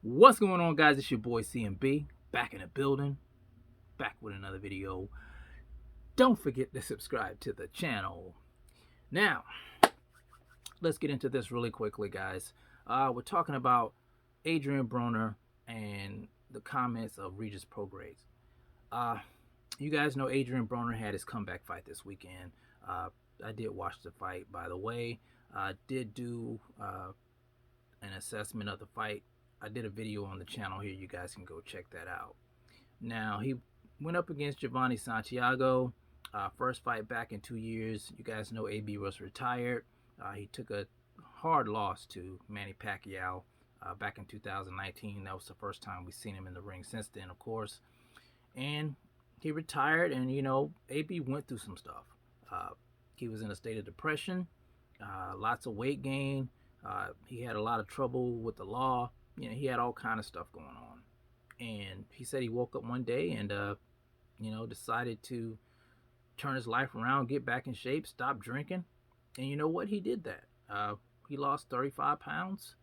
What's going on, guys? It's your boy CMB, back in the building, back with another video. Don't forget to subscribe to the channel. Now, let's get into this really quickly, guys. We're talking about Adrien Broner and the comments of Regis Prograis. You guys know Adrien Broner had his comeback fight this weekend. I did watch the fight, by the way. I did do an assessment of the fight. I did a video on the channel here. You guys can go check that out. Now, he went up against Giovanni Santiago. First fight back in 2 years. You guys know AB was retired. He took a hard loss to Manny Pacquiao back in 2019. That was the first time we've seen him in the ring since then, of course. And he retired, and, AB went through some stuff. He was in a state of depression, lots of weight gain. He had a lot of trouble with the law. He had all kind of stuff going on. And he said he woke up one day and, decided to turn his life around, get back in shape, stop drinking. And you know what? He did that. He lost 35 pounds.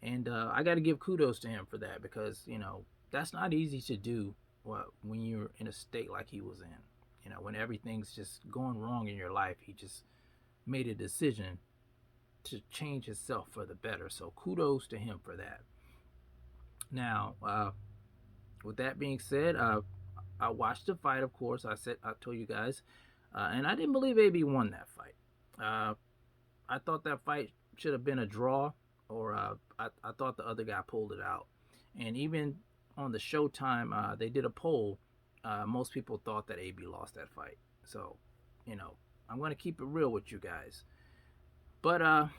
And I got to give kudos to him for that because, that's not easy to do when you're in a state like he was in. When everything's just going wrong in your life, he just made a decision to change himself for the better. So kudos to him for that. Now, with that being said, I watched the fight, of course. I told you guys, and I didn't believe AB won that fight. I thought that fight should have been a draw, or I thought the other guy pulled it out. And even on the Showtime, they did a poll. Most people thought that AB lost that fight. So, I'm going to keep it real with you guys. But I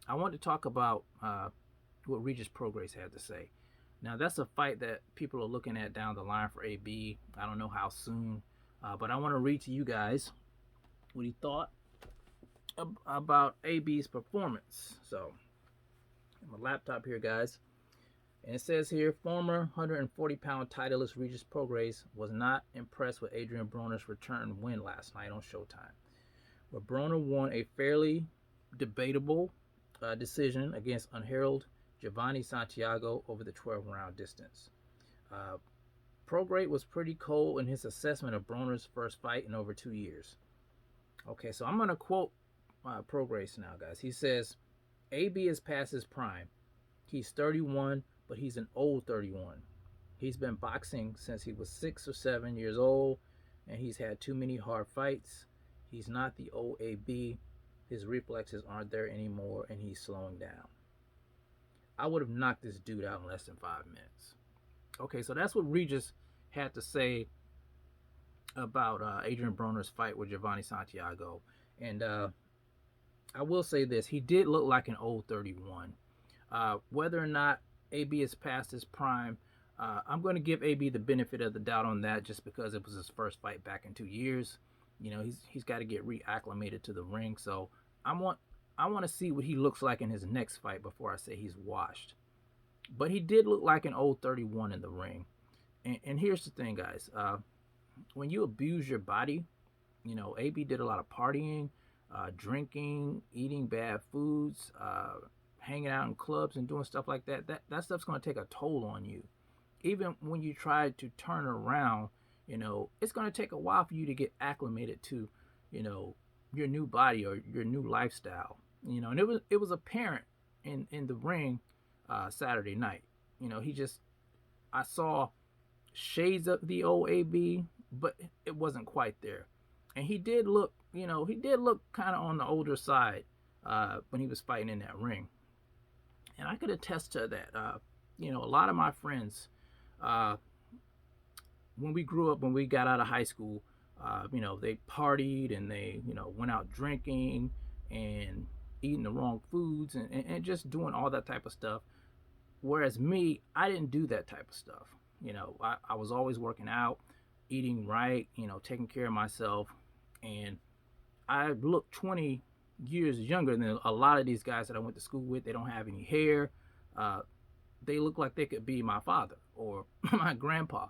want to talk about what Regis Prograis had to say. Now, that's a fight that people are looking at down the line for AB. I don't know how soon, but I want to read to you guys what he thought about AB's performance. So, my laptop here, guys. And it says here, former 140-pound titleist Regis Prograis was not impressed with Adrien Broner's return win last night on Showtime, where Broner won a fairly debatable decision against unheralded Giovanni Santiago over the 12-round distance. Prograis was pretty cold in his assessment of Broner's first fight in over 2 years. Okay, so I'm going to quote Prograis now, guys. He says, AB is past his prime. He's 31, but he's an old 31. He's been boxing since he was 6 or 7 years old, and he's had too many hard fights. He's not the old AB. His reflexes aren't there anymore, and he's slowing down. I would have knocked this dude out in less than 5 minutes. Okay, so that's what Regis had to say about Adrien Broner's fight with Giovanni Santiago. And I will say this. He did look like an old 31. Whether or not AB is past his prime, I'm going to give AB the benefit of the doubt on that just because it was his first fight back in 2 years. He's got to get reacclimated to the ring. So I want to see what he looks like in his next fight before I say he's washed. But he did look like an old 31 in the ring. And here's the thing, guys. When you abuse your body, AB did a lot of partying, drinking, eating bad foods, hanging out in clubs and doing stuff like that. That stuff's going to take a toll on you. Even when you try to turn around, it's going to take a while for you to get acclimated to, your new body or your new lifestyle. And it was apparent in the ring Saturday night. I saw shades of the old AB, but it wasn't quite there. And he did look kind of on the older side when he was fighting in that ring. And I could attest to that. A lot of my friends, when we grew up, when we got out of high school, they partied and they, went out drinking and eating the wrong foods and just doing all that type of stuff. Whereas me, I didn't do that type of stuff. I was always working out, eating right, taking care of myself. And I looked 20 years younger than a lot of these guys that I went to school with. They don't have any hair. They look like they could be my father or my grandpa.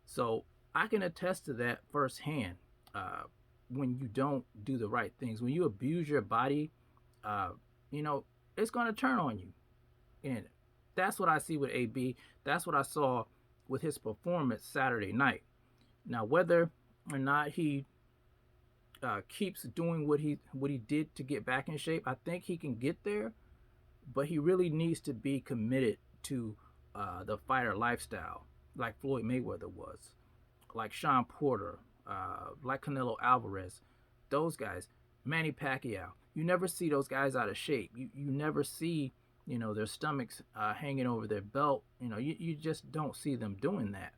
So I can attest to that firsthand. When you don't do the right things, when you abuse your body, it's going to turn on you. And That's what I see with AB. That's what I saw with his performance Saturday night. Now, whether or not he keeps doing what he did to get back in shape, I think he can get there, but he really needs to be committed to the fighter lifestyle, like Floyd Mayweather was, like Sean Porter, like Canelo Alvarez, those guys, Manny Pacquiao. You never see those guys out of shape. You never see, you know, their stomachs hanging over their belt. You know, you just don't see them doing that.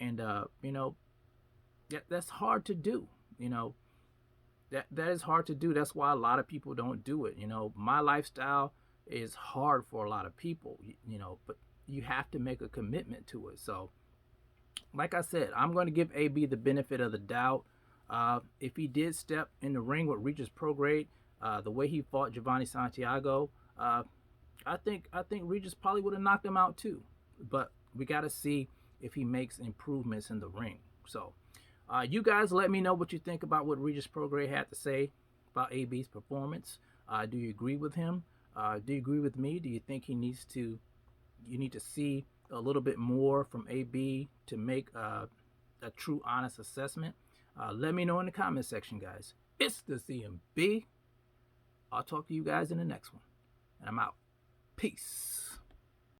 And you know, that's hard to do. You know, that is hard to do. That's why a lot of people don't do it. You know, my lifestyle is hard for a lot of people. You know, but you have to make a commitment to it. So, like I said, I'm going to give AB the benefit of the doubt. If he did step in the ring with Regis Prograis, the way he fought Giovanni Santiago, I think Regis probably would have knocked him out too. But we got to see if he makes improvements in the ring. So, you guys, let me know what you think about what Regis Prograis had to say about AB's performance. Do you agree with him? Do you agree with me? Do you think you need to see a little bit more from AB to make a true, honest assessment? Let me know in the comment section, guys. It's the CMB. I'll talk to you guys in the next one. And I'm out. Peace.